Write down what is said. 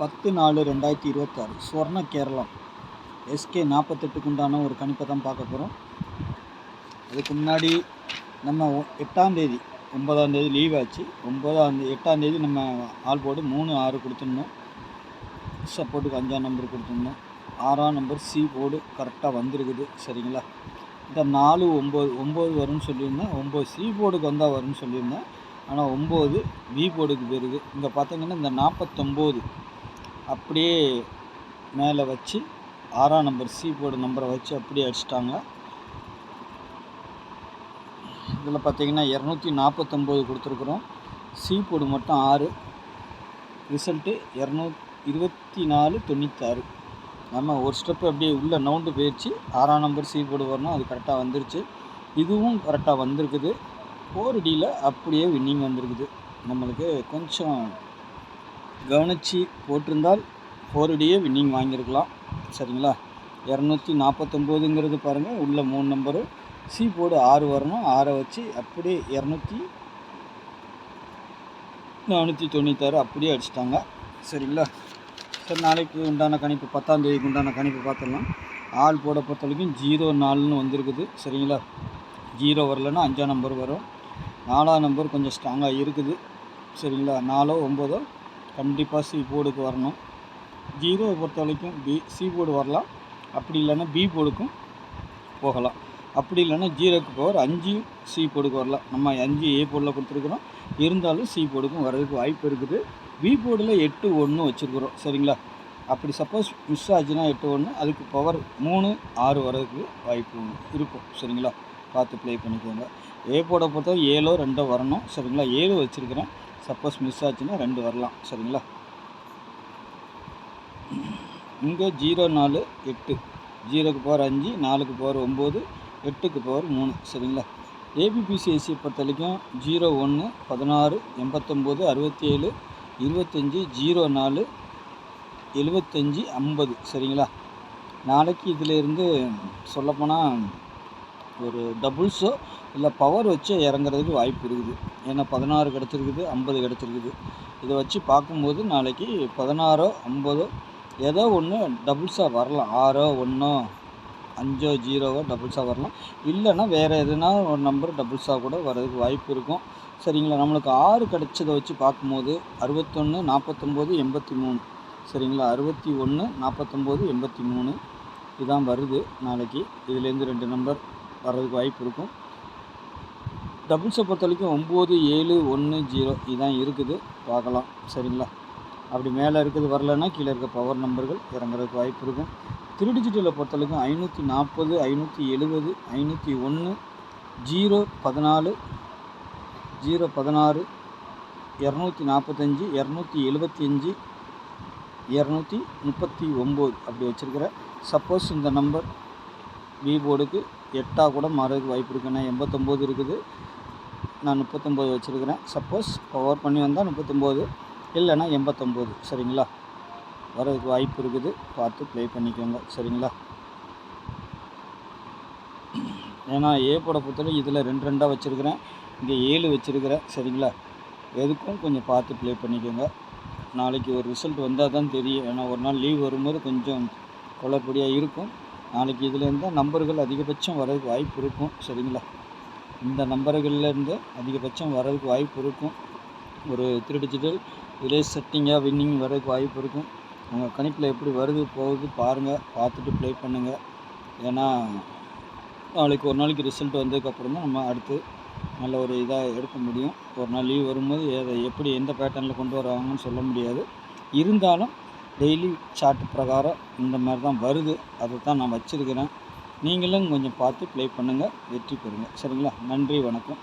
10/4/2026 ஸ்வர்ண Keralam SK 48க்கு உண்டான ஒரு கணிப்பை தான் பார்க்க போகிறோம். அதுக்கு முன்னாடி நம்ம 8ஆம் தேதி 9ஆம் தேதி லீவ் ஆச்சு. 8ஆம் தேதி நம்ம ஆல் போர்டு 3-6 கொடுத்துருந்தோம். சப்போர்ட்டுக்கு 5ஆம் நம்பர் கொடுத்துருந்தோம். 6ஆம் நம்பர் சி போர்டு கரெக்டாக வந்திருக்குது. சரிங்களா? இந்த 4-9 வரும்னு சொல்லியிருந்தேன். 9 சி போர்டுக்கு வந்தால் வரும்னு சொல்லியிருந்தேன். ஆனால் 9 வி போர்டுக்கு போயிருது. இங்கே பார்த்தீங்கன்னா இந்த 49 அப்படியே மேலே வச்சு 6ஆம் நம்பர் சி போர்டு நம்பரை வச்சு அப்படியே அடிச்சிட்டாங்க. இதில் பார்த்தீங்கன்னா 249 கொடுத்துருக்குறோம். சி போர்டு மட்டும் 6, ரிசல்ட்டு 224/96. நம்ம ஒரு ஸ்டெப்பு அப்படியே உள்ளே நவுண்டு போயிடுச்சு. 6ஆம் நம்பர் சி போர்டு வரணும், அது கரெக்டாக வந்துருச்சு. இதுவும் கரெக்டாக வந்திருக்குது. 4Dயில் அப்படியே வின்னிங் வந்திருக்குது. நம்மளுக்கு கொஞ்சம் கவனித்து போட்டிருந்தால் 4Dயே வின்னிங் வாங்கியிருக்கலாம். சரிங்களா? 249ங்கிறது பாருங்கள், உள்ள 3 நம்பரு, சி போர்டு 6 வரணும். 6 வச்சு அப்படியே 496 அப்படியே அடிச்சிட்டாங்க. சரிங்களா? சரி, நாளைக்கு உண்டான கணிப்பு 10ஆம் தேதிக்கு உண்டான கணிப்பு பார்த்துடலாம். ஆள் போட பொறுத்த வரைக்கும் 0-4ன்னு வந்திருக்குது. சரிங்களா? 0 வரலன்னா 5ஆம் நம்பர் வரும். 4ஆம் நம்பர் கொஞ்சம் ஸ்ட்ராங்காக இருக்குது. சரிங்களா? 4-9 கண்டிப்பாக சி போர்டுக்கு வரணும். 0 பொறுத்த வரைக்கும் சி போர்டு வரலாம். அப்படி இல்லைன்னா பி போர்டுக்கும் போகலாம். அப்படி இல்லைன்னா 0க்கு பவர் 5 சி போர்டுக்கு வரலாம். நம்ம 5 ஏ போர்டில் கொடுத்துருக்குறோம். இருந்தாலும் சி போர்டுக்கும் வர்றதுக்கு வாய்ப்பு இருக்குது. பி போர்டில் 8-1 வச்சுருக்குறோம். சரிங்களா? அப்படி சப்போஸ் மிஸ் ஆச்சுன்னா 8-1, அதுக்கு பவர் 3-6 வர்றதுக்கு வாய்ப்பு இருக்கும். சரிங்களா? பார்த்து ப்ளே பண்ணிக்கோங்க. ஏ போர்டை பொறுத்த 7-2 வரணும். சரிங்களா? 7 வச்சுருக்கிறேன். சப்போஸ் மிஸ் ஆச்சுன்னா 2 வரலாம். சரிங்களா? இங்கே 0-4-8, 0க்கு பவர் 5, 4க்கு பவர் 9, 8க்கு பவர் 3. சரிங்களா? ஏபிபிசிஐசியை பொறுத்த வரைக்கும் 0-1, 16, 89, 67, 25, 0-4, 75, 50. சரிங்களா? நாளைக்கு இதிலேருந்து சொல்லப்போனால் ஒரு டபுள்ஸோ இல்லை பவர் வச்சு இறங்குறதுக்கு வாய்ப்பு இருக்குது. ஏன்னா 16 கிடச்சிருக்குது, 50 கிடச்சிருக்குது. இதை வச்சு பார்க்கும்போது நாளைக்கு 16, 50 ஏதோ ஒன்று டபுள்ஸாக வரலாம். 6, 1, 5, 0 டபுள்ஸாக வரலாம். இல்லைன்னா வேறு எதுனா ஒரு நம்பர் டபுள்ஸாக கூட வர்றதுக்கு வாய்ப்பு இருக்கும். சரிங்களா? நம்மளுக்கு 6 கிடச்சதை வச்சு பார்க்கும்போது 61, 49, 83. சரிங்களா? 61, 49, 83 இதான் வருது நாளைக்கு. இதுலேருந்து 2 நம்பர் வர்றதுக்கு வாய்ப்பு இருக்கும். டபுள்ஸை பொறுத்த வரைக்கும் 9, 7, 1, 0 இதான் இருக்குது. பார்க்கலாம். சரிங்களா? அப்படி மேலே இருக்கிறது வரலன்னா கீழே இருக்க பவர் நம்பர்கள் இறங்குறதுக்கு வாய்ப்பு இருக்கும். 3 டிஜிட்டலை பொறுத்த வரைக்கும் 540, 570, 501, 0-14, 0-16, 245, 275, 239 அப்படி வச்சுருக்கிறேன். சப்போஸ் இந்த நம்பர் வி போர்டுக்கு 8ஆக கூட மாறதுக்கு வாய்ப்பு இருக்குது. ஏன்னா 89 இருக்குது, நான் 39 வச்சுருக்கிறேன். சப்போஸ் பவர் பண்ணி வந்தால் 39, இல்லைன்னா 89. சரிங்களா? வரதுக்கு வாய்ப்பு இருக்குது. பார்த்து ப்ளே பண்ணிக்கோங்க. சரிங்களா? ஏன்னா ஏ போட பொறுத்தவரை இதில் 2 வச்சுருக்கிறேன், இங்கே 7 வச்சுருக்கிறேன். சரிங்களா? எதுக்கும் கொஞ்சம் பார்த்து ப்ளே பண்ணிக்கோங்க. நாளைக்கு ஒரு ரிசல்ட் வந்தால் தான் தெரியும். ஏன்னா ஒரு நாள் லீவ் வரும்போது கொஞ்சம் குழப்படியாக இருக்கும். நாளைக்கு இதிலேருந்து நம்பர்கள் அதிகபட்சம் வர்றதுக்கு வாய்ப்பு இருக்கும். சரிங்களா? இந்த நம்பர்கள்லேருந்து அதிகபட்சம் வர்றதுக்கு வாய்ப்பு இருக்கும். ஒரு 3 டிஜிட்டல் இதே செட்டிங்காக வின்னிங் வர்றதுக்கு வாய்ப்பு இருக்கும். உங்கள் கணிப்பில் எப்படி வருது போகுது பாருங்கள், பார்த்துட்டு ப்ளே பண்ணுங்கள். ஏன்னா நாளைக்கு ஒரு நாளைக்கு ரிசல்ட் வந்ததுக்கப்புறம் தான் நம்ம அடுத்து நல்ல ஒரு இதாக எடுக்க முடியும். ஒரு நாள் லீவ் வரும்போது எப்படி எந்த பேட்டர்னில் கொண்டு வராங்கன்னு சொல்ல முடியாது. இருந்தாலும் டெய்லி சார்ட் பிரகாரம் இந்த மாதிரி தான் வருது. அதை தான் நான் வச்சுருக்கிறேன். நீங்களும் கொஞ்சம் பார்த்து ப்ளே பண்ணுங்கள், வெற்றி பெறுங்க. சரிங்களா? நன்றி, வணக்கம்.